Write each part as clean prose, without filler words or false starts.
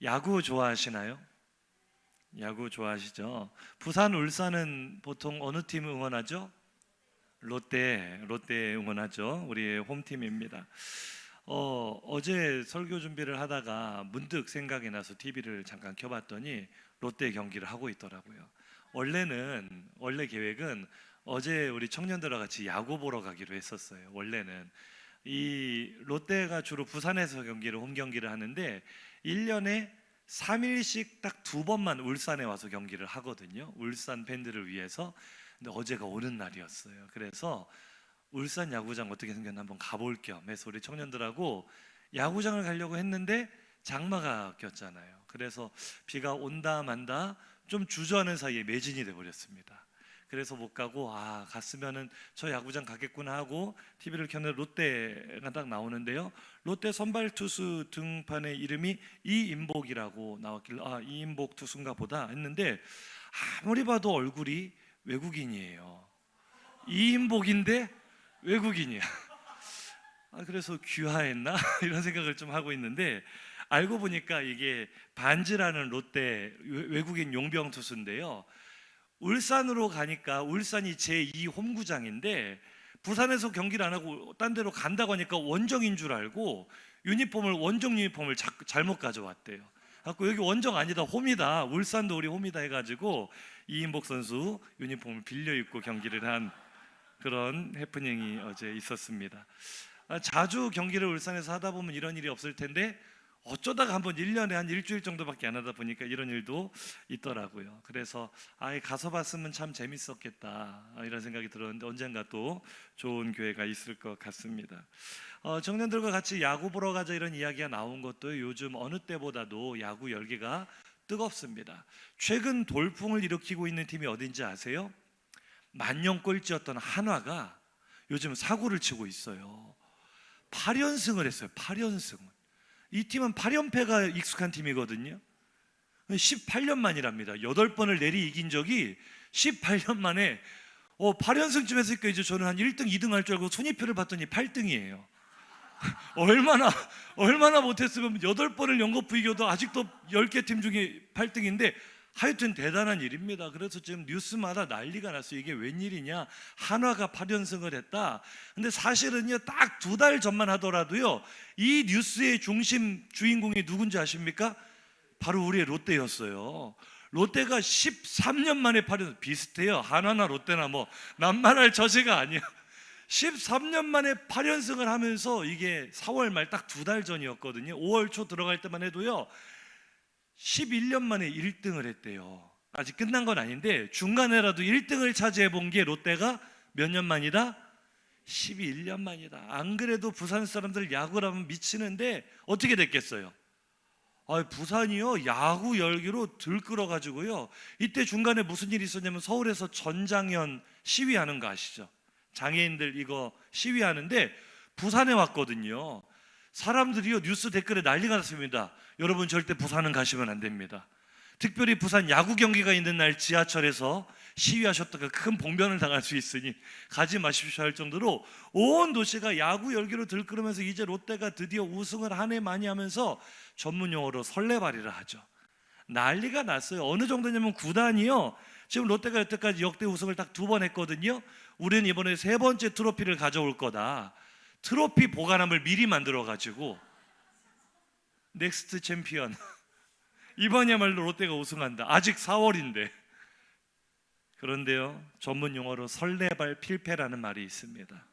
야구 좋아하시나요? 야구 좋아하시죠? 부산, 울산은 보통 어느 팀 응원하죠? 롯데 응원하죠. 우리의 홈팀입니다. 어제 설교 준비를 하다가 문득 생각이 나서 TV를 잠깐 켜봤더니 롯데 경기를 하고 있더라고요. 원래 계획은 어제 우리 청년들과 같이 야구 보러 가기로 했었어요. 원래는 이 롯데가 주로 부산에서 홈 경기를 하는데 1년에 3일씩 딱 두 번만 울산에 와서 경기를 하거든요. 울산 팬들을 위해서. 근데 어제가 오는 날이었어요. 그래서 울산 야구장 어떻게 생겼나 한번 가볼 겸 해서 우리 청년들하고 야구장을 가려고 했는데 장마가 꼈잖아요. 그래서 비가 온다 만다 좀 주저하는 사이에 매진이 돼버렸습니다. 그래서 못 가고 갔으면은 저 야구장 가겠구나 하고 TV를 켰는데 롯데가 딱 나오는데요. 롯데 선발 투수 등판의 이름이 이인복이라고 나왔길래 이인복 투수인가 보다 했는데 아무리 봐도 얼굴이 외국인이에요. 이인복인데 외국인이야. 그래서 귀화했나 이런 생각을 좀 하고 있는데 알고 보니까 이게 반지라는 롯데 외국인 용병 투수인데요. 울산으로 가니까 울산이 제2 홈구장인데 부산에서 경기를 안 하고 딴 데로 간다고 하니까 원정인 줄 알고 원정 유니폼을 잘못 가져왔대요. 갖고 여기 원정 아니다 홈이다, 울산도 우리 홈이다 해가지고 이인복 선수 유니폼을 빌려 입고 경기를 한 그런 해프닝이 어제 있었습니다. 자주 경기를 울산에서 하다 보면 이런 일이 없을 텐데 어쩌다가 한번 1년에 한 일주일 정도밖에 안 하다 보니까 이런 일도 있더라고요. 그래서 가서 봤으면 참 재밌었겠다 이런 생각이 들었는데 언젠가 또 좋은 교회가 있을 것 같습니다. 청년들과 같이 야구 보러 가자 이런 이야기가 나온 것도 요즘 어느 때보다도 야구 열기가 뜨겁습니다. 최근 돌풍을 일으키고 있는 팀이 어딘지 아세요? 만년 꼴찌였던 한화가 요즘 사고를 치고 있어요. 8연승을 했어요. 8연승. 이 팀은 8연패가 익숙한 팀이거든요. 18년 만이랍니다. 8번을 내리 이긴 적이 18년 만에 8연승쯤 했으니까 이제 저는 한 1등, 2등 할 줄 알고 순위표를 봤더니 8등이에요. 얼마나 못했으면 8번을 연거푸 이겨도 아직도 10개 팀 중에 8등인데 하여튼 대단한 일입니다. 그래서 지금 뉴스마다 난리가 났어요. 이게 웬일이냐, 한화가 8연승을 했다. 근데 사실은요, 딱 2달 전만 하더라도요 이 뉴스의 중심 주인공이 누군지 아십니까? 바로 우리의 롯데였어요. 롯데가 13년 만에 8연승. 비슷해요. 한화나 롯데나 뭐 남말할 저세가 아니야. 13년 만에 8연승을 하면서 이게 4월 말 딱 2달 전이었거든요. 5월 초 들어갈 때만 해도요 11년 만에 1등을 했대요. 아직 끝난 건 아닌데 중간에라도 1등을 차지해 본 게 롯데가 몇 년 만이다? 11년 만이다. 안 그래도 부산 사람들 야구를 하면 미치는데 어떻게 됐겠어요? 부산이요 야구 열기로 들끓어가지고요 이때 중간에 무슨 일이 있었냐면 서울에서 전장현 시위하는 거 아시죠? 장애인들 이거 시위하는데 부산에 왔거든요. 사람들이요 뉴스 댓글에 난리가 났습니다. 여러분 절대 부산은 가시면 안 됩니다. 특별히 부산 야구 경기가 있는 날 지하철에서 시위하셨다가 큰 봉변을 당할 수 있으니 가지 마십시오 할 정도로 온 도시가 야구 열기로 들끓으면서 이제 롯데가 드디어 우승을 한 해 많이 하면서 전문 용어로 설레발이라 하죠. 난리가 났어요. 어느 정도냐면 구단이요 지금 롯데가 여태까지 역대 우승을 딱 2번 했거든요. 우리는 이번에 3번째 트로피를 가져올 거다. 트로피 보관함을 미리 만들어가지고 넥스트 챔피언 이번이야말로 롯데가 우승한다. 아직 4월인데. 그런데요 전문 용어로 설레발 필패라는 말이 있습니다.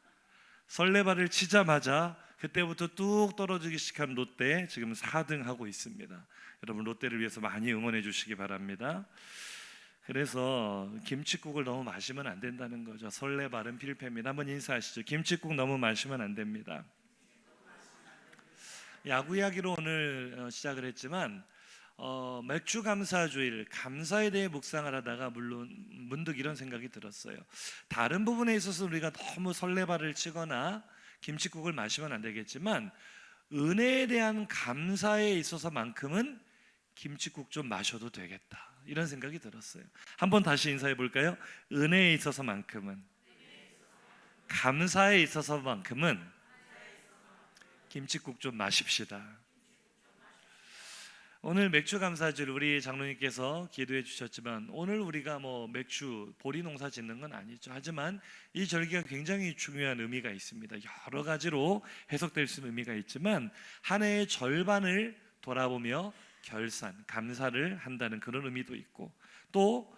설레발을 치자마자 그때부터 뚝 떨어지기 시작한 롯데 지금 4등 하고 있습니다. 여러분 롯데를 위해서 많이 응원해 주시기 바랍니다. 그래서 김칫국을 너무 마시면 안 된다는 거죠. 설레발은 필패입니다. 한번 인사하시죠. 김칫국 너무 마시면 안 됩니다. 야구 이야기로 오늘 시작을 했지만 맥주 감사주일, 감사에 대해 묵상을 하다가 물론 문득 이런 생각이 들었어요. 다른 부분에 있어서 우리가 너무 설레발을 치거나 김칫국을 마시면 안 되겠지만 은혜에 대한 감사에 있어서만큼은 김칫국 좀 마셔도 되겠다 이런 생각이 들었어요. 한번 다시 인사해 볼까요? 은혜에 있어서만큼은, 감사에 있어서만큼은 김칫국 좀 마십시다. 오늘 맥주 감사절 우리 장로님께서 기도해 주셨지만 오늘 우리가 맥주 보리 농사 짓는 건 아니죠. 하지만 이 절기가 굉장히 중요한 의미가 있습니다. 여러 가지로 해석될 수 있는 의미가 있지만 한 해의 절반을 돌아보며 결산, 감사를 한다는 그런 의미도 있고, 또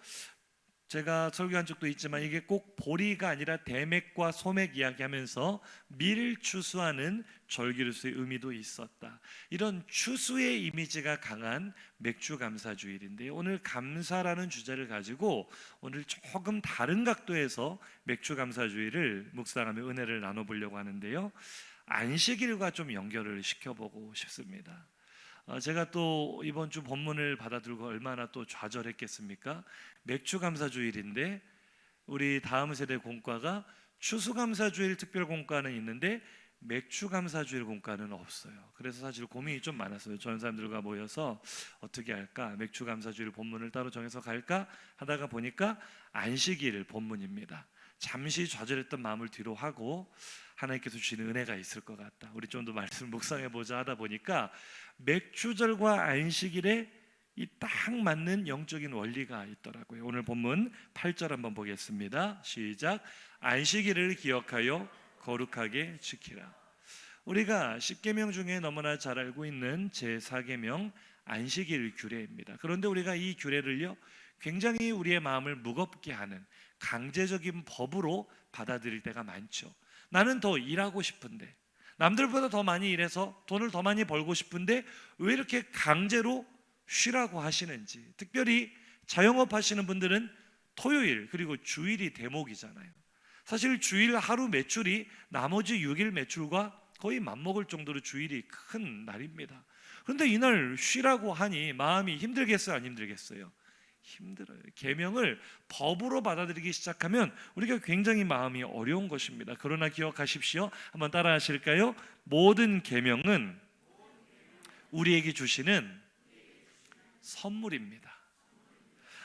제가 설교한 적도 있지만 이게 꼭 보리가 아니라 대맥과 소맥 이야기하면서 밀을 추수하는 절기로서의 의미도 있었다. 이런 추수의 이미지가 강한 맥주 감사주일인데요, 오늘 감사라는 주제를 가지고 오늘 조금 다른 각도에서 맥주 감사주일을 묵상하며 은혜를 나눠보려고 하는데요, 안식일과 좀 연결을 시켜보고 싶습니다. 제가 또 이번 주 본문을 받아들고 얼마나 또 좌절했겠습니까? 맥주감사주일인데 우리 다음 세대 공과가 추수감사주일 특별공과는 있는데 맥주감사주일 공과는 없어요. 그래서 사실 고민이 좀 많았어요. 전사님들과 모여서 어떻게 할까? 맥주감사주일 본문을 따로 정해서 갈까? 하다가 보니까 안식일 본문입니다. 잠시 좌절했던 마음을 뒤로 하고 하나님께서 주시는 은혜가 있을 것 같다, 우리 좀 더 말씀을 묵상해보자 하다 보니까 맥주절과 안식일에 이 딱 맞는 영적인 원리가 있더라고요. 오늘 본문 8절 한번 보겠습니다. 시작. 안식일을 기억하여 거룩하게 지키라. 우리가 10계명 중에 너무나 잘 알고 있는 제4계명 안식일 규례입니다. 그런데 우리가 이 규례를요, 굉장히 우리의 마음을 무겁게 하는 강제적인 법으로 받아들일 때가 많죠. 나는 더 일하고 싶은데, 남들보다 더 많이 일해서 돈을 더 많이 벌고 싶은데 왜 이렇게 강제로 쉬라고 하시는지. 특별히 자영업 하시는 분들은 토요일 그리고 주일이 대목이잖아요. 사실 주일 하루 매출이 나머지 6일 매출과 거의 맞먹을 정도로 주일이 큰 날입니다. 그런데 이날 쉬라고 하니 마음이 힘들겠어요, 안 힘들겠어요? 힘들어요. 계명을 법으로 받아들이기 시작하면 우리가 굉장히 마음이 어려운 것입니다. 그러나 기억하십시오. 한번 따라 하실까요? 모든 계명은 우리에게 주시는 선물입니다.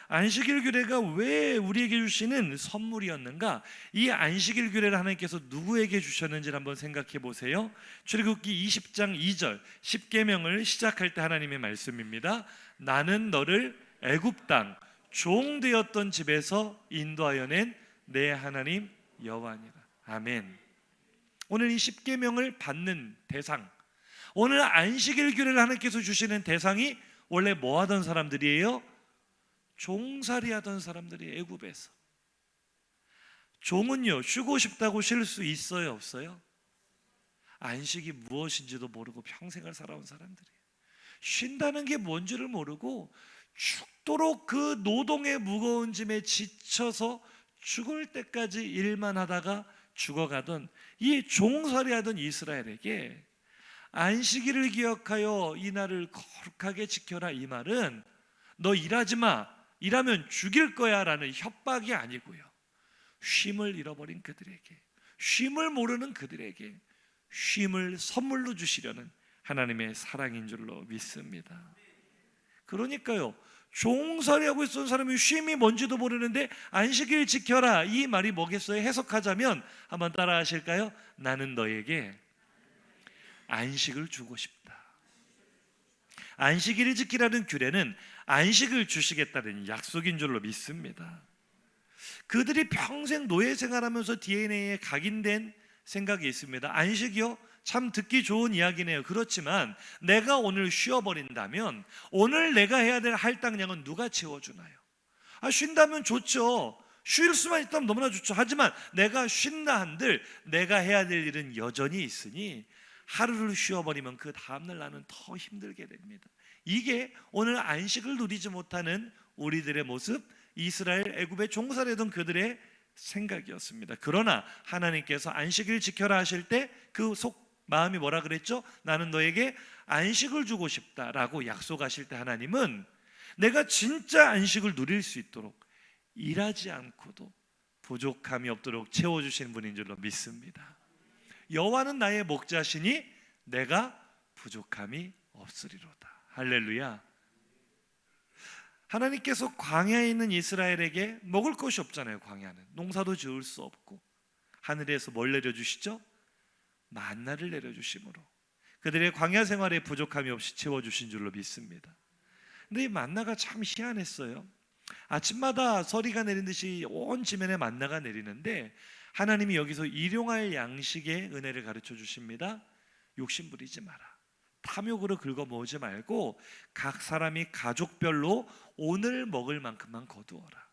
안식일 규례가 왜 우리에게 주시는 선물이었는가? 이 안식일 규례를 하나님께서 누구에게 주셨는지를 한번 생각해 보세요. 출애굽기 20장 2절 10계명을 시작할 때 하나님의 말씀입니다. 나는 너를 애굽 땅 종 되었던 집에서 인도하여 낸 내 하나님 여호와니라. 아멘. 오늘 이 10계명을 받는 대상, 오늘 안식일 규례를 하나님께서 주시는 대상이 원래 뭐 하던 사람들이에요? 종살이 하던 사람들이. 애굽에서 종은요, 쉬고 싶다고 쉴 수 있어요, 없어요? 안식이 무엇인지도 모르고 평생을 살아온 사람들이에요. 쉰다는 게 뭔지를 모르고 죽도록 그 노동의 무거운 짐에 지쳐서 죽을 때까지 일만 하다가 죽어가던 이 종살이 하던 이스라엘에게 안식일을 기억하여 이 날을 거룩하게 지켜라, 이 말은 너 일하지 마, 일하면 죽일 거야 라는 협박이 아니고요, 쉼을 잃어버린 그들에게, 쉼을 모르는 그들에게 쉼을 선물로 주시려는 하나님의 사랑인 줄로 믿습니다. 그러니까요, 종살이하고 있었던 사람이 쉼이 뭔지도 모르는데 안식일 지켜라, 이 말이 뭐겠어요? 해석하자면 한번 따라 하실까요? 나는 너에게 안식을 주고 싶다. 안식일을 지키라는 규례는 안식을 주시겠다는 약속인 줄로 믿습니다. 그들이 평생 노예 생활하면서 DNA에 각인된 생각이 있습니다. 안식이요? 참 듣기 좋은 이야기네요. 그렇지만 내가 오늘 쉬어버린다면 오늘 내가 해야 될 할당량은 누가 채워주나요? 쉰다면 좋죠. 쉴 수만 있다면 너무나 좋죠. 하지만 내가 쉰다 한들 내가 해야 될 일은 여전히 있으니 하루를 쉬어버리면 그 다음날 나는 더 힘들게 됩니다. 이게 오늘 안식을 누리지 못하는 우리들의 모습, 이스라엘 애굽의 종살이던 그들의 생각이었습니다. 그러나 하나님께서 안식일 지켜라 하실 때 그 속 마음이 뭐라 그랬죠? 나는 너에게 안식을 주고 싶다라고 약속하실 때 하나님은 내가 진짜 안식을 누릴 수 있도록 일하지 않고도 부족함이 없도록 채워주시는 분인 줄로 믿습니다. 여호와는 나의 목자시니 내가 부족함이 없으리로다. 할렐루야. 하나님께서 광야에 있는 이스라엘에게 먹을 것이 없잖아요. 광야는 농사도 지을 수 없고 하늘에서 뭘 내려주시죠? 만나를 내려주심으로 그들의 광야 생활에 부족함이 없이 채워주신 줄로 믿습니다. 근데 이 만나가 참 희한했어요. 아침마다 서리가 내린 듯이 온 지면에 만나가 내리는데 하나님이 여기서 일용할 양식의 은혜를 가르쳐 주십니다. 욕심 부리지 마라. 탐욕으로 긁어 모으지 말고 각 사람이 가족별로 오늘 먹을 만큼만 거두어라.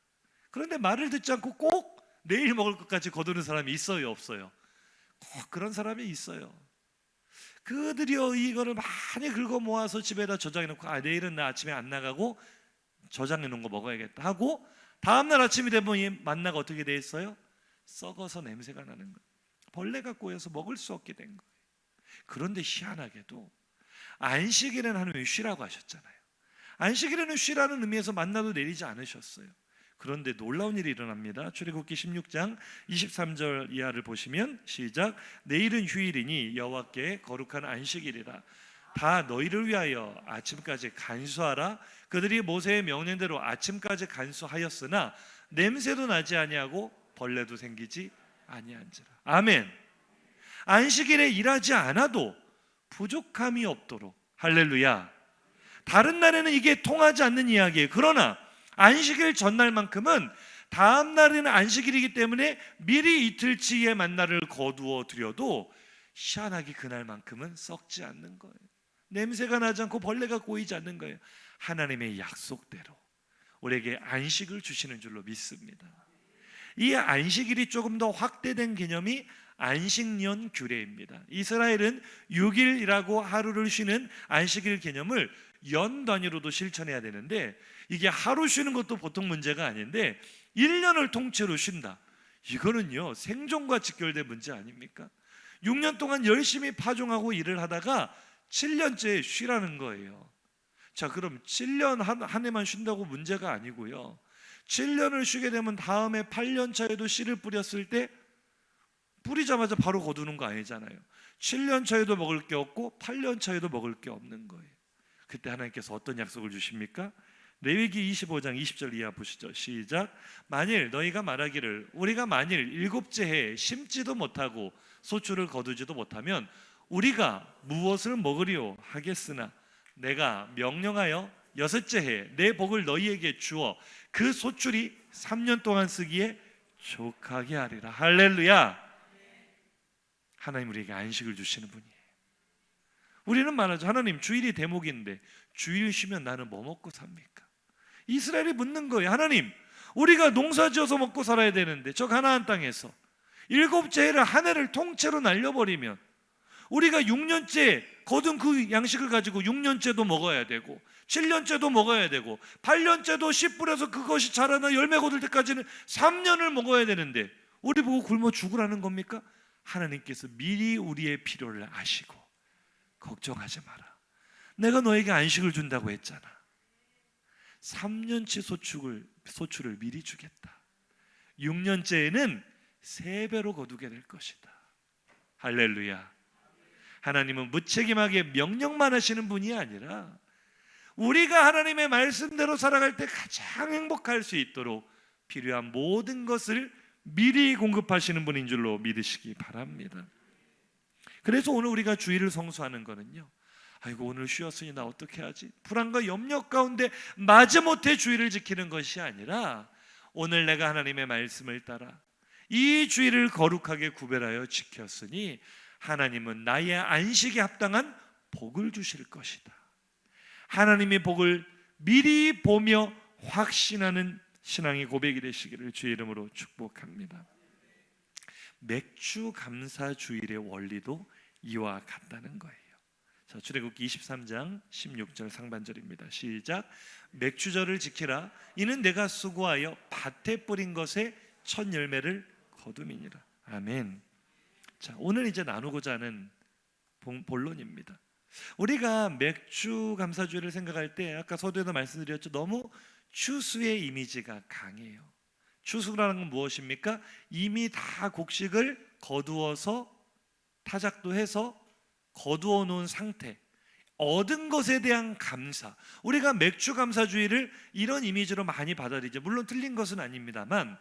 그런데 말을 듣지 않고 꼭 내일 먹을 것까지 거두는 사람이 있어요, 없어요? 꼭 그런 사람이 있어요. 그들이요 이거를 많이 긁어 모아서 집에다 저장해 놓고 내일은 나 아침에 안 나가고 저장해 놓은 거 먹어야겠다 하고 다음날 아침이 되면 이 만나가 어떻게 돼 있어요? 썩어서 냄새가 나는 거예요. 벌레가 꼬여서 먹을 수 없게 된 거예요. 그런데 희한하게도 안식일에는 하나님이 쉬라고 하셨잖아요. 안식일에는 쉬라는 의미에서 만나도 내리지 않으셨어요. 그런데 놀라운 일이 일어납니다. 출애굽기 16장 23절 이하를 보시면 시작. 내일은 휴일이니 여호와께 거룩한 안식일이라. 다 너희를 위하여 아침까지 간수하라. 그들이 모세의 명령대로 아침까지 간수하였으나 냄새도 나지 아니하고 벌레도 생기지 아니한지라. 아멘. 안식일에 일하지 않아도 부족함이 없도록. 할렐루야. 다른 날에는 이게 통하지 않는 이야기예요. 그러나 안식일 전날만큼은 다음 날에는 안식일이기 때문에 미리 이틀치의 만나를 거두어 드려도 희한하게 그날만큼은 썩지 않는 거예요. 냄새가 나지 않고 벌레가 꼬이지 않는 거예요. 하나님의 약속대로 우리에게 안식을 주시는 줄로 믿습니다. 이 안식일이 조금 더 확대된 개념이 안식년 규례입니다. 이스라엘은 6일이라고 하루를 쉬는 안식일 개념을 연 단위로도 실천해야 되는데 이게 하루 쉬는 것도 보통 문제가 아닌데 1년을 통째로 쉰다. 이거는요 생존과 직결된 문제 아닙니까? 6년 동안 열심히 파종하고 일을 하다가 7년째 쉬라는 거예요. 자, 그럼 7년 한 해만 쉰다고 문제가 아니고요. 7년을 쉬게 되면 다음에 8년 차에도 씨를 뿌렸을 때 뿌리자마자 바로 거두는 거 아니잖아요. 7년 차에도 먹을 게 없고 8년 차에도 먹을 게 없는 거예요. 그때 하나님께서 어떤 약속을 주십니까? 레위기 25장 20절 이하 보시죠. 시작. 만일 너희가 말하기를 우리가 만일 7째 해에 심지도 못하고 소출을 거두지도 못하면 우리가 무엇을 먹으리요 하겠으나 내가 명령하여 6째 해에 내 복을 너희에게 주어 그 소출이 3년 동안 쓰기에 족하게 하리라. 할렐루야. 하나님 우리에게 안식을 주시는 분이에요. 우리는 말하죠. 하나님 주일이 대목인데 주일 쉬면 나는 뭐 먹고 삽니까? 이스라엘이 묻는 거예요. 하나님 우리가 농사지어서 먹고 살아야 되는데 저 가나안 땅에서 7째 해를 한 해를 통째로 날려버리면 우리가 6년째 거둔 그 양식을 가지고 6년째도 먹어야 되고 7년째도 먹어야 되고 8년째도 씨 뿌려서 그것이 자라나 열매 거둘 때까지는 3년을 먹어야 되는데 우리 보고 굶어 죽으라는 겁니까? 하나님께서 미리 우리의 필요를 아시고 걱정하지 마라. 내가 너에게 안식을 준다고 했잖아. 3년치 소출을 미리 주겠다. 6년째에는 3배로 거두게 될 것이다. 할렐루야. 하나님은 무책임하게 명령만 하시는 분이 아니라 우리가 하나님의 말씀대로 살아갈 때 가장 행복할 수 있도록 필요한 모든 것을 미리 공급하시는 분인 줄로 믿으시기 바랍니다. 그래서 오늘 우리가 주일을 성수하는 거는요, 아이고 오늘 쉬었으니 나 어떻게 하지? 불안과 염려 가운데 마지못해 주일을 지키는 것이 아니라 오늘 내가 하나님의 말씀을 따라 이 주일을 거룩하게 구별하여 지켰으니 하나님은 나의 안식에 합당한 복을 주실 것이다. 하나님의 복을 미리 보며 확신하는 신앙의 고백이 되시기를 주의 이름으로 축복합니다. 맥주 감사 주일의 원리도 이와 같다는 거예요. 자, 출애굽기 23장 16절 상반절입니다. 시작. 맥주절을 지키라. 이는 내가 수고하여 밭에 뿌린 것의 첫 열매를 거둠이니라. 아멘. 자, 오늘 이제 나누고자 하는 본론입니다. 우리가 맥주 감사주일을 생각할 때 아까 서두에도 말씀드렸죠. 너무 추수의 이미지가 강해요. 추수라는 건 무엇입니까? 이미 다 곡식을 거두어서 타작도 해서 거두어 놓은 상태, 얻은 것에 대한 감사. 우리가 맥주 감사주의를 이런 이미지로 많이 받아들이죠. 물론 틀린 것은 아닙니다만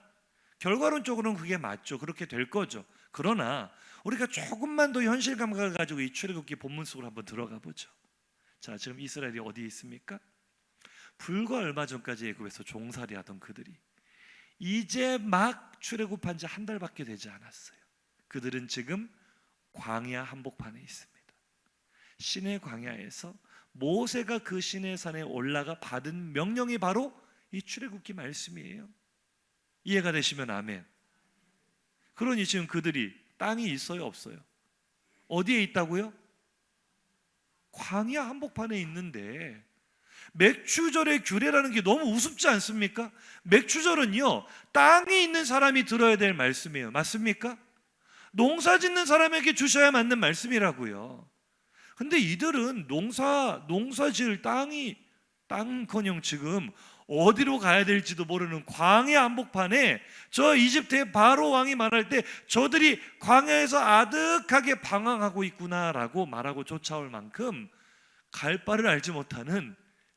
결과론적으로는 그게 맞죠. 그렇게 될 거죠. 그러나 우리가 조금만 더 현실 감각을 가지고 이 출애굽기 본문 속으로 한번 들어가 보죠. 자, 지금 이스라엘이 어디에 있습니까? 불과 얼마 전까지 애굽에서 종살이 하던 그들이 이제 막 출애굽한 지 한 달밖에 되지 않았어요. 그들은 지금 광야 한복판에 있습니다. 시내 광야에서 모세가 그 시내 산에 올라가 받은 명령이 바로 이 출애굽기 말씀이에요. 이해가 되시면 아멘. 그러니 지금 그들이 땅이 있어요, 없어요? 어디에 있다고요? 광야 한복판에 있는데 맥추절의 규례라는 게 너무 우습지 않습니까? 맥추절은요, 땅이 있는 사람이 들어야 될 말씀이에요. 맞습니까? 농사 짓는 사람에게 주셔야 맞는 말씀이라고요. 근데 이들은 농사 지을 땅은커녕 지금 어디로 가야 될지도 모르는 광야 한복판에 저 이집트의 바로 왕이 말할 때 저들이 광야에서 아득하게 방황하고 있구나라고 말하고 쫓아올 만큼 갈 바를 알지 못하는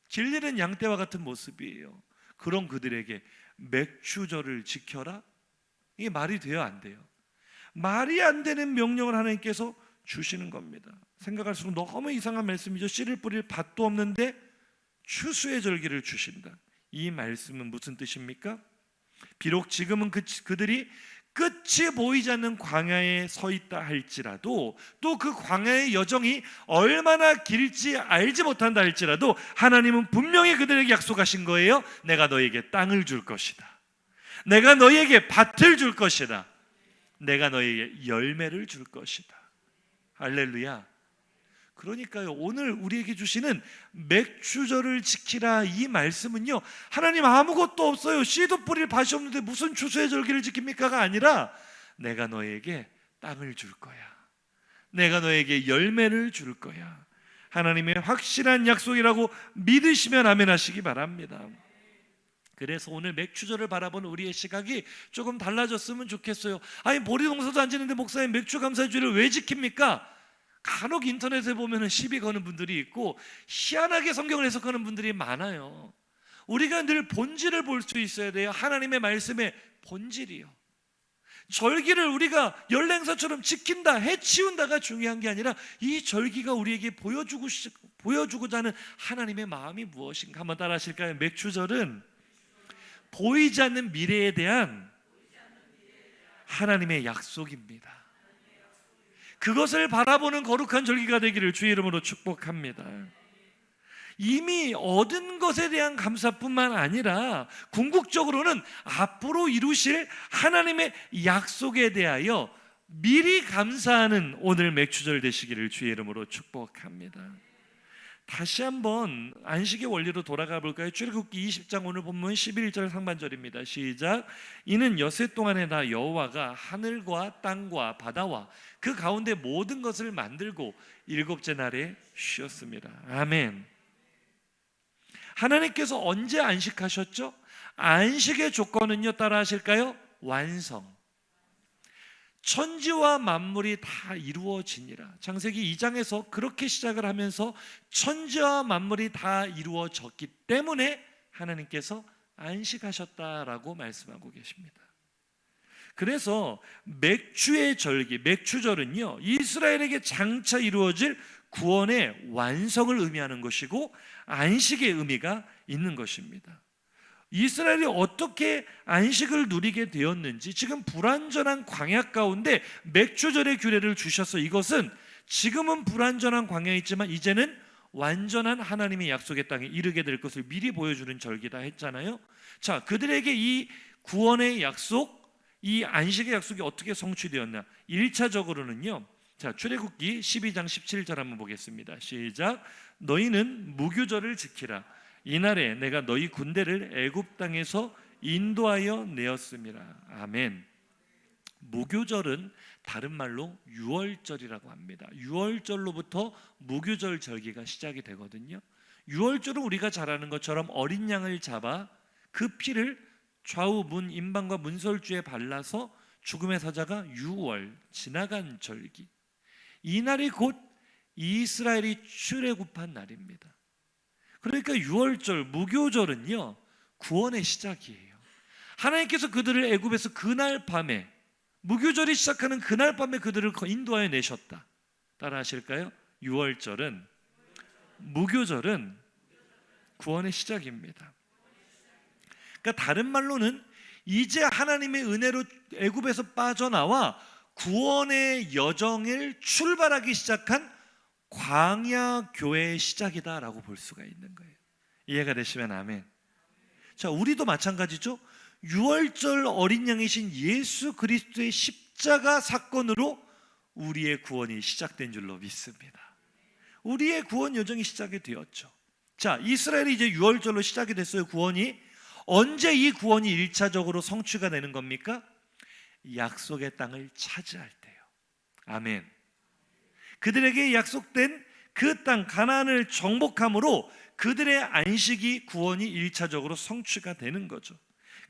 길 잃은 양떼와 같은 모습이에요. 그런 그들에게 맥추절을 지켜라? 이게 말이 돼요, 안 돼요? 말이 안 되는 명령을 하나님께서 주시는 겁니다. 생각할수록 너무 이상한 말씀이죠. 씨를 뿌릴 밭도 없는데 추수의 절기를 주신다. 이 말씀은 무슨 뜻입니까? 비록 지금은 그들이 끝이 보이지 않는 광야에 서 있다 할지라도, 또 그 광야의 여정이 얼마나 길지 알지 못한다 할지라도 하나님은 분명히 그들에게 약속하신 거예요. 내가 너에게 땅을 줄 것이다. 내가 너에게 밭을 줄 것이다. 내가 너에게 열매를 줄 것이다. 할렐루야. 그러니까요, 오늘 우리에게 주시는 맥추절을 지키라 이 말씀은요, 하나님 아무것도 없어요, 씨도 뿌릴 밭이 없는데 무슨 추수의 절기를 지킵니까가 아니라 내가 너에게 땅을 줄 거야. 내가 너에게 열매를 줄 거야. 하나님의 확실한 약속이라고 믿으시면 아멘 하시기 바랍니다. 그래서 오늘 맥추절을 바라보는 우리의 시각이 조금 달라졌으면 좋겠어요. 아니, 보리농사도 안 지는데 목사님 맥추 감사주일을 왜 지킵니까? 간혹 인터넷에 보면 시비 거는 분들이 있고 희한하게 성경을 해석하는 분들이 많아요. 우리가 늘 본질을 볼 수 있어야 돼요. 하나님의 말씀의 본질이요. 절기를 우리가 연례행사처럼 지킨다, 해치운다가 중요한 게 아니라 이 절기가 우리에게 보여주고자 하는 하나님의 마음이 무엇인가. 한번 따라 하실까요? 맥추절은 보이지 않는 미래에 대한 하나님의 약속입니다. 그것을 바라보는 거룩한 절기가 되기를 주의 이름으로 축복합니다. 이미 얻은 것에 대한 감사뿐만 아니라 궁극적으로는 앞으로 이루실 하나님의 약속에 대하여 미리 감사하는 오늘 맥추절 되시기를 주의 이름으로 축복합니다. 다시 한번 안식의 원리로 돌아가 볼까요? 출애굽기 20장 오늘 본문 11절 상반절입니다. 시작. 이는 엿새 동안에 나 여호와가 하늘과 땅과 바다와 그 가운데 모든 것을 만들고 일곱째 날에 쉬었습니다. 아멘. 하나님께서 언제 안식하셨죠? 안식의 조건은요, 따라 하실까요? 완성. 천지와 만물이 다 이루어지니라. 창세기 2장에서 그렇게 시작을 하면서 천지와 만물이 다 이루어졌기 때문에 하나님께서 안식하셨다라고 말씀하고 계십니다. 그래서 맥추의 절기, 맥추절은요, 이스라엘에게 장차 이루어질 구원의 완성을 의미하는 것이고 안식의 의미가 있는 것입니다. 이스라엘이 어떻게 안식을 누리게 되었는지, 지금 불완전한 광야 가운데 맥추절의 규례를 주셔서 이것은 지금은 불완전한 광야이지만 이제는 완전한 하나님의 약속의 땅에 이르게 될 것을 미리 보여주는 절기다 했잖아요. 자, 그들에게 이 구원의 약속, 이 안식의 약속이 어떻게 성취되었나? 1차적으로는요, 자, 출애굽기 12장 17절 한번 보겠습니다. 시작. 너희는 무교절을 지키라. 이날에 내가 너희 군대를 애굽 땅에서 인도하여 내었음이라. 아멘. 무교절은 다른 말로 유월절이라고 합니다. 유월절로부터 무교절 절기가 시작이 되거든요. 유월절은 우리가 잘 아는 것처럼 어린 양을 잡아 그 피를 좌우 문 임방과 문설주에 발라서 죽음의 사자가 유월, 지나간 절기. 이날이 곧 이스라엘이 출애굽한 날입니다. 그러니까 유월절, 무교절은요, 구원의 시작이에요. 하나님께서 그들을 애굽에서 그날 밤에, 무교절이 시작하는 그날 밤에 그들을 인도하여 내셨다. 따라 하실까요? 유월절은, 무교절은 구원의 시작입니다. 그러니까 다른 말로는 이제 하나님의 은혜로 애굽에서 빠져나와 구원의 여정을 출발하기 시작한 광야 교회의 시작이다라고 볼 수가 있는 거예요. 이해가 되시면 아멘. 자, 우리도 마찬가지죠. 유월절 어린 양이신 예수 그리스도의 십자가 사건으로 우리의 구원이 시작된 줄로 믿습니다. 우리의 구원 여정이 시작이 되었죠. 자, 이스라엘이 이제 유월절로 시작이 됐어요. 구원이. 언제 이 구원이 1차적으로 성취가 되는 겁니까? 약속의 땅을 차지할 때요. 아멘. 그들에게 약속된 그 땅 가나안을 정복함으로 그들의 안식이 구원이 1차적으로 성취가 되는 거죠.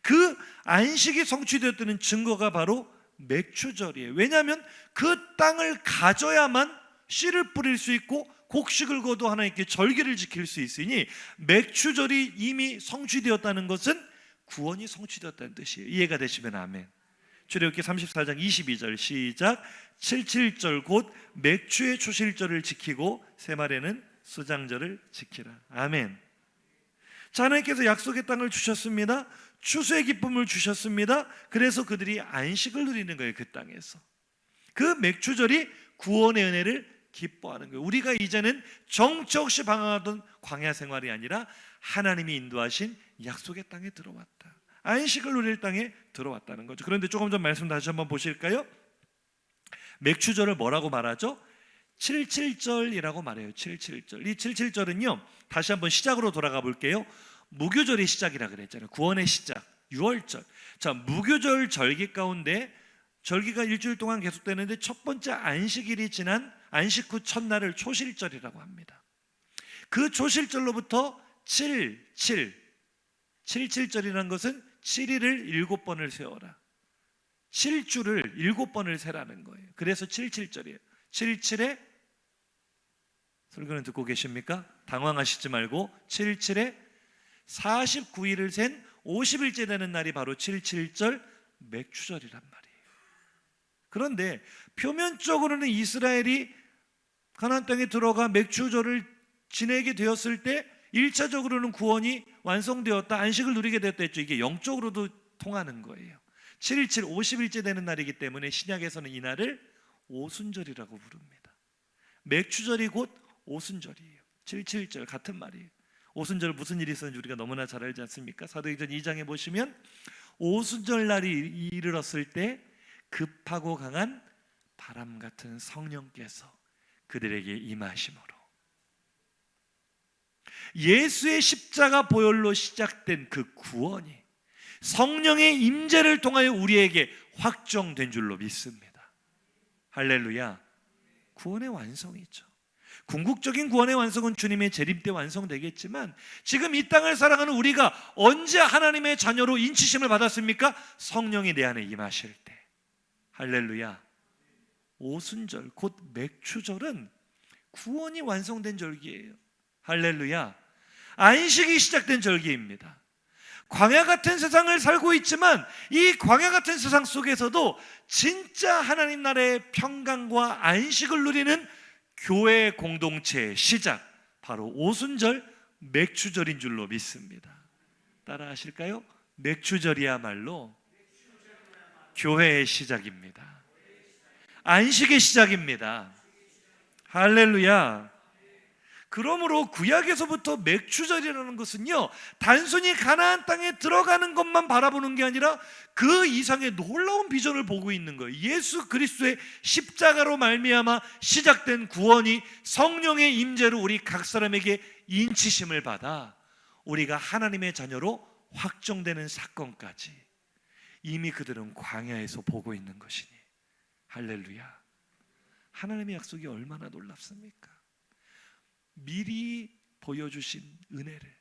그 안식이 성취되었다는 증거가 바로 맥추절이에요. 왜냐하면 그 땅을 가져야만 씨를 뿌릴 수 있고 곡식을 거두 하나님께 절기를 지킬 수 있으니 맥추절이 이미 성취되었다는 것은 구원이 성취되었다는 뜻이에요. 이해가 되시면 아멘. 출애굽기 34장 22절 시작. 77절 곧 맥추의 초실절을 지키고 새말에는 수장절을 지키라. 아멘. 자, 하나님께서 약속의 땅을 주셨습니다. 추수의 기쁨을 주셨습니다. 그래서 그들이 안식을 누리는 거예요. 그 땅에서. 그 맥추절이 구원의 은혜를 기뻐하는 거예요. 우리가 이제는 정처 없이 방황하던 광야 생활이 아니라 하나님이 인도하신 약속의 땅에 들어왔다. 안식을 누릴 땅에 들어왔다는 거죠. 그런데 조금 전 말씀 다시 한번 보실까요? 맥추절을 뭐라고 말하죠? 77절이라고 말해요. 77절. 이 77절은요, 다시 한번 시작으로 돌아가 볼게요. 무교절의 시작이라 그랬잖아요. 구원의 시작, 유월절. 자, 무교절 절기 가운데 절기가 일주일 동안 계속되는데 첫 번째 안식일이 지난 안식 후 첫날을 초실절이라고 합니다. 그 초실절로부터 77절이라는 것은 7일을 7번을 세워라. 7주를 7번을 세라는 거예요. 그래서 77절이에요. 77에 설교는 듣고 계십니까? 당황하시지 말고 77에 49일을 센 50일째 되는 날이 바로 77절 맥추절이란 말이에요. 그런데 표면적으로는 이스라엘이 가나안 땅에 들어가 맥추절을 지내게 되었을 때 1차적으로는 구원이 완성되었다, 안식을 누리게 되었다 했죠. 이게 영적으로도 통하는 거예요. 7.17 50일째 되는 날이기 때문에 신약에서는 이 날을 오순절이라고 부릅니다. 맥추절이 곧 오순절이에요. 7.7절 같은 말이에요. 오순절 무슨 일이 있었는지 우리가 너무나 잘 알지 않습니까? 사도행전 2장에 보시면 오순절 날이 이르렀을 때 급하고 강한 바람 같은 성령께서 그들에게 임하심으로 예수의 십자가 보혈로 시작된 그 구원이 성령의 임재를 통하여 우리에게 확정된 줄로 믿습니다. 할렐루야. 구원의 완성이죠. 궁극적인 구원의 완성은 주님의 재림 때 완성되겠지만 지금 이 땅을 살아가는 우리가 언제 하나님의 자녀로 인치심을 받았습니까? 성령이 내 안에 임하실 때. 할렐루야. 오순절 곧 맥추절은 구원이 완성된 절기예요. 할렐루야. 안식이 시작된 절기입니다. 광야 같은 세상을 살고 있지만 이 광야 같은 세상 속에서도 진짜 하나님 나라의 평강과 안식을 누리는 교회 공동체의 시작, 바로 오순절 맥추절인 줄로 믿습니다. 따라 하실까요? 맥추절이야말로 교회의 시작입니다. 안식의 시작입니다. 할렐루야. 그러므로 구약에서부터 맥추절이라는 것은요, 단순히 가나안 땅에 들어가는 것만 바라보는 게 아니라 그 이상의 놀라운 비전을 보고 있는 거예요. 예수 그리스도의 십자가로 말미암아 시작된 구원이 성령의 임재로 우리 각 사람에게 인치심을 받아 우리가 하나님의 자녀로 확정되는 사건까지 이미 그들은 광야에서 보고 있는 것이니 할렐루야. 하나님의 약속이 얼마나 놀랍습니까? 미리 보여주신 은혜를,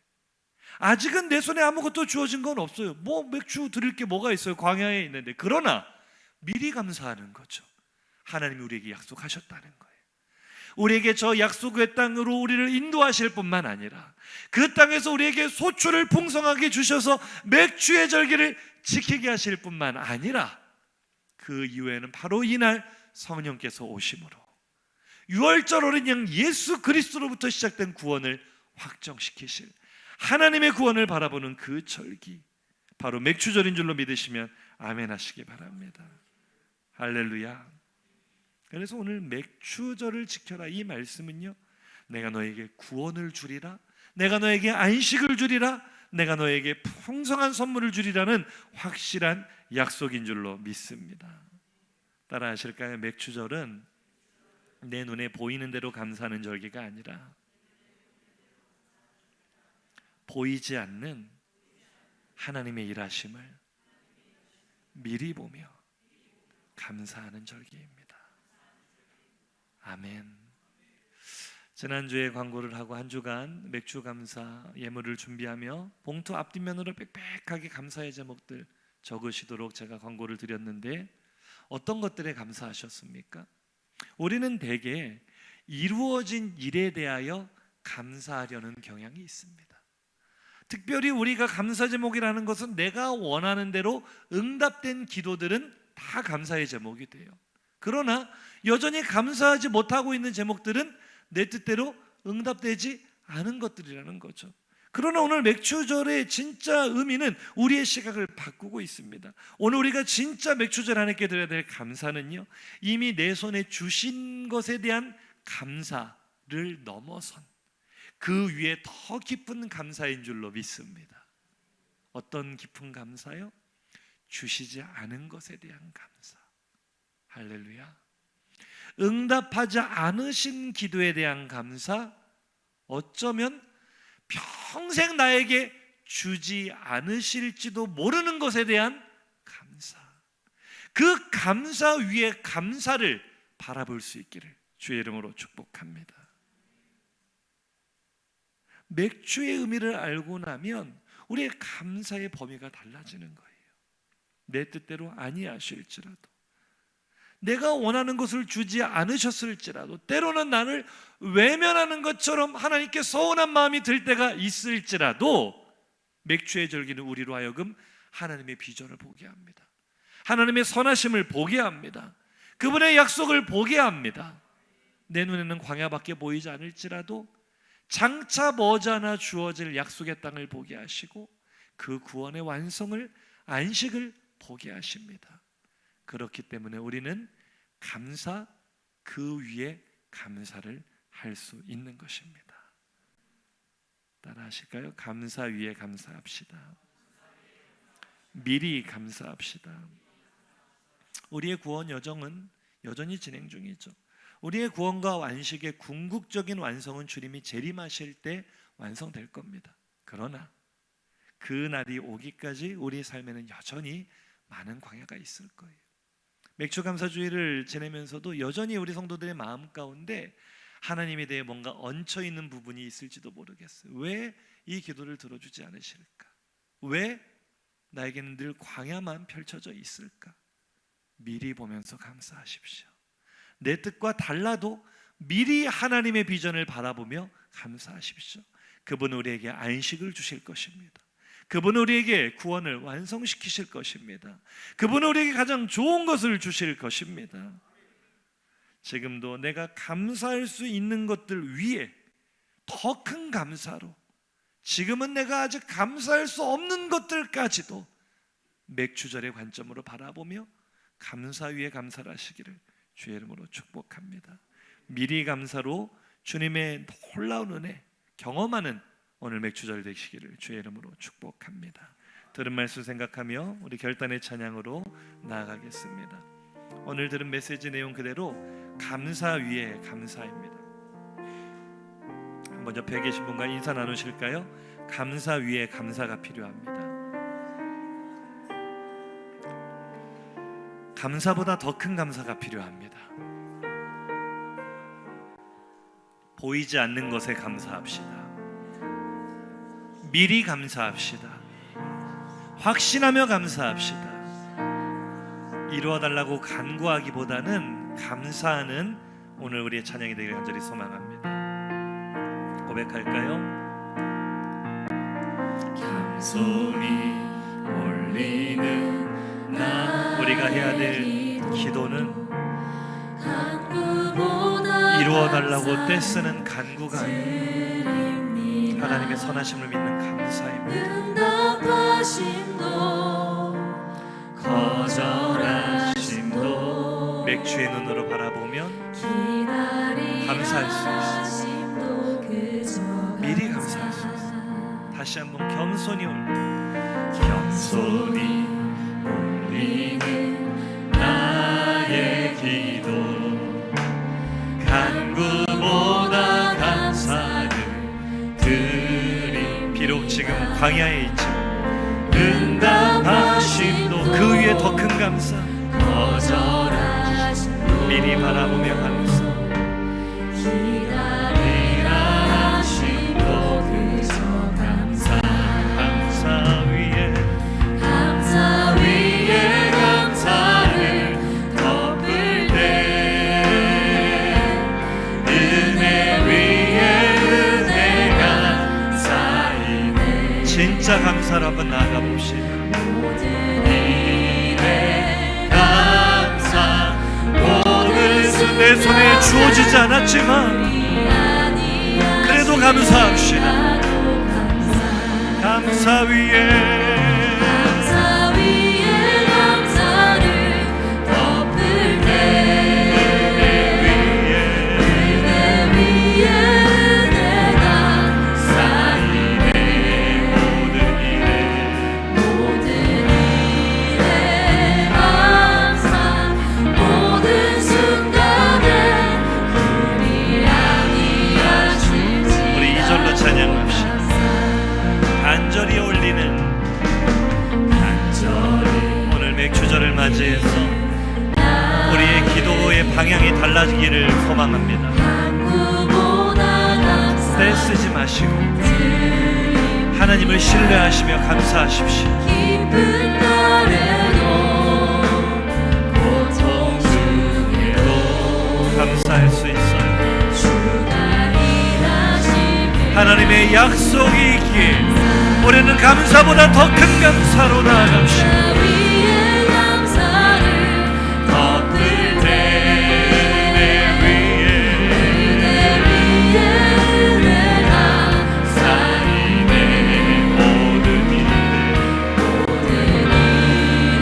아직은 내 손에 아무것도 주어진 건 없어요. 뭐 맥주 드릴 게 뭐가 있어요? 광야에 있는데. 그러나 미리 감사하는 거죠. 하나님이 우리에게 약속하셨다는 거예요. 우리에게 저 약속의 땅으로 우리를 인도하실 뿐만 아니라 그 땅에서 우리에게 소출을 풍성하게 주셔서 맥주의 절기를 지키게 하실 뿐만 아니라 그 이후에는 바로 이날 성령께서 오심으로 유월절 어린 양 예수 그리스도로부터 시작된 구원을 확정시키실, 하나님의 구원을 바라보는 그 절기, 바로 맥추절인 줄로 믿으시면 아멘 하시기 바랍니다. 할렐루야. 그래서 오늘 맥추절을 지켜라, 이 말씀은요, 내가 너에게 구원을 주리라, 내가 너에게 안식을 주리라, 내가 너에게 풍성한 선물을 주리라는 확실한 약속인 줄로 믿습니다. 따라 하실까요? 맥추절은 내 눈에 보이는 대로 감사하는 절기가 아니라 보이지 않는 하나님의 일하심을 미리 보며 감사하는 절기입니다. 아멘. 지난주에 광고를 하고 한 주간 맥주 감사 예물을 준비하며 봉투 앞뒷면으로 빽빽하게 감사의 제목들 적으시도록 제가 광고를 드렸는데, 어떤 것들에 감사하셨습니까? 우리는 대개 이루어진 일에 대하여 감사하려는 경향이 있습니다. 특별히 우리가 감사 제목이라는 것은 내가 원하는 대로 응답된 기도들은 다 감사의 제목이 돼요. 그러나 여전히 감사하지 못하고 있는 제목들은 내 뜻대로 응답되지 않은 것들이라는 거죠. 그러나 오늘 맥추절의 진짜 의미는 우리의 시각을 바꾸고 있습니다. 오늘 우리가 진짜 맥추절 하나님께 드려야 될 감사는요, 이미 내 손에 주신 것에 대한 감사를 넘어선 그 위에 더 깊은 감사인 줄로 믿습니다. 어떤 깊은 감사요? 주시지 않은 것에 대한 감사. 할렐루야. 응답하지 않으신 기도에 대한 감사, 어쩌면 평생 나에게 주지 않으실지도 모르는 것에 대한 감사, 그 감사 위에 감사를 바라볼 수 있기를 주의 이름으로 축복합니다. 맥주의 의미를 알고 나면 우리의 감사의 범위가 달라지는 거예요. 내 뜻대로 아니하실지라도, 내가 원하는 것을 주지 않으셨을지라도, 때로는 나를 외면하는 것처럼 하나님께 서운한 마음이 들 때가 있을지라도, 맥주의 절기는 우리로 하여금 하나님의 비전을 보게 합니다. 하나님의 선하심을 보게 합니다. 그분의 약속을 보게 합니다. 내 눈에는 광야밖에 보이지 않을지라도 장차 머지않아 주어질 약속의 땅을 보게 하시고 그 구원의 완성을, 안식을 보게 하십니다. 그렇기 때문에 우리는 감사, 그 위에 감사를 할 수 있는 것입니다. 따라 하실까요? 감사 위에 감사합시다. 미리 감사합시다. 우리의 구원 여정은 여전히 진행 중이죠. 우리의 구원과 안식의 궁극적인 완성은 주님이 재림하실 때 완성될 겁니다. 그러나 그 날이 오기까지 우리의 삶에는 여전히 많은 광야가 있을 거예요. 맥주감사주의를 지내면서도 여전히 우리 성도들의 마음 가운데 하나님에 대해 뭔가 얹혀있는 부분이 있을지도 모르겠어요. 왜 이 기도를 들어주지 않으실까? 왜 나에게는 늘 광야만 펼쳐져 있을까? 미리 보면서 감사하십시오. 내 뜻과 달라도 미리 하나님의 비전을 바라보며 감사하십시오. 그분은 우리에게 안식을 주실 것입니다. 그분은 우리에게 구원을 완성시키실 것입니다. 그분은 우리에게 가장 좋은 것을 주실 것입니다. 지금도 내가 감사할 수 있는 것들 위에 더 큰 감사로, 지금은 내가 아직 감사할 수 없는 것들까지도 맥주절의 관점으로 바라보며 감사 위에 감사를 하시기를 주의 이름으로 축복합니다. 미리 감사로 주님의 놀라운 은혜 경험하는 오늘 맥주절 되시기를 주의 이름으로 축복합니다. 들은 말씀 생각하며 우리 결단의 찬양으로 나아가겠습니다. 오늘 들은 메시지 내용 그대로 감사 위에 감사입니다. 한번 옆에 계신 분과 인사 나누실까요? 감사 위에 감사가 필요합니다. 감사보다 더 큰 감사가 필요합니다. 보이지 않는 것에 감사합시다. 미리 감사합시다. 확신하며 감사합시다. 이루어달라고 간구하기보다는 감사하는 오늘 우리의 찬양이 되기를 간절히 소망합니다. 고백할까요? 소리 올리는 우리가 해야 될 기도는 간구보다 이루어달라고 떼쓰는 간구가 아니라 하나님의 선하심을 믿는 감사입니다. 응답하심도 거절하심도 맥주의 눈으로 바라보면 감사할 수 있습니다. 미리 감사할 수 있습니다. 다시 한번 겸손히 올리는 나의 기도, 간구보다 감사를 드림. 비록 지금 광야에 있지만 응답하심도 그 위에 더 큰 감사, 거절하심도 미리 바라보며 감사, 기다리라 하심도 그저 감사. 감사 위에 감사를 덮을 때 은혜 위에 은혜가 쌓이네. 진짜 감사를 한번 나아가 봅시다. 모든 일에 감사, 모든 순간 내 손에 주어지지 않았지만 그래도 감사합시다. 감사 위에 감사를 덮을 때 은혜 위에 은혜가 쌓이네. 모든 일에 감사, 모든 순간에 우리 아니하실지. 우리 2절로 찬양합시다. 간절히 올리는 오늘 맥주절을 맞이해서 우리의 기도의 방향이 달라지기를 소망합니다. 떼쓰지 마시고 하나님을 신뢰하시며 감사하십시오. 기쁜 날에도 고통 중에도 감사할 수 있어요. 주가 일하시길. 하나님의 약속이 있기에 우리는 감사보다 더 큰 감사로 나아갑시다. 감사 위에 감사를 덮을 때 은혜 위에 은혜가 쌓이네. 모든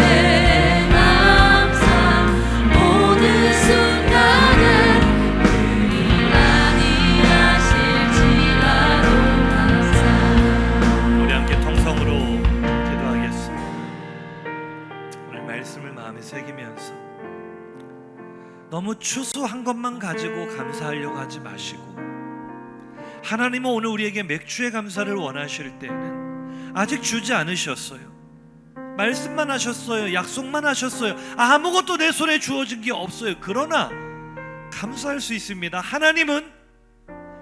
일에 감사, 모든 순간에 우리 아니하실지라도 감사. 우리 함께 통성으로 기도하겠습니다. 오늘 말씀을 마음에 새기면서 너무 추수한 것만 가지고 감사하려고 하지 마시고, 하나님은 오늘 우리에게 맥주의 감사를 원하실 때는 아직 주지 않으셨어요. 말씀만 하셨어요. 약속만 하셨어요. 아무것도 내 손에 주어진 게 없어요. 그러나 감사할 수 있습니다. 하나님은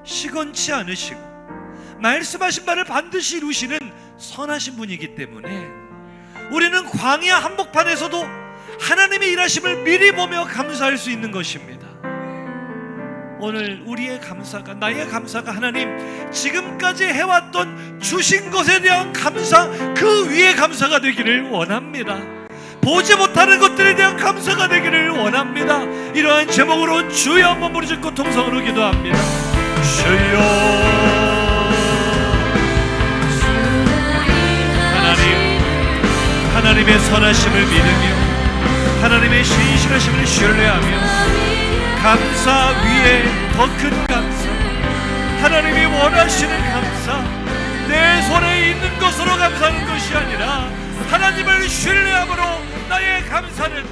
시건치 않으시고 말씀하신 바를 반드시 이루시는 선하신 분이기 때문에 우리는 광야 한복판에서도 하나님의 일하심을 미리 보며 감사할 수 있는 것입니다. 오늘 우리의 감사가, 나의 감사가 하나님 지금까지 해왔던 주신 것에 대한 감사, 그 위에 감사가 되기를 원합니다. 보지 못하는 것들에 대한 감사가 되기를 원합니다. 이러한 제목으로 주여 한번 부르짖고 통성으로 기도합니다. 주여, 하나님의 선하심을 믿으며 하나님의 신실하심을 신뢰하며 감사 위에 더 큰 감사, 하나님이 원하시는 감사, 내 손에 있는 것으로 감사하는 것이 아니라 하나님을 신뢰함으로 나의 감사는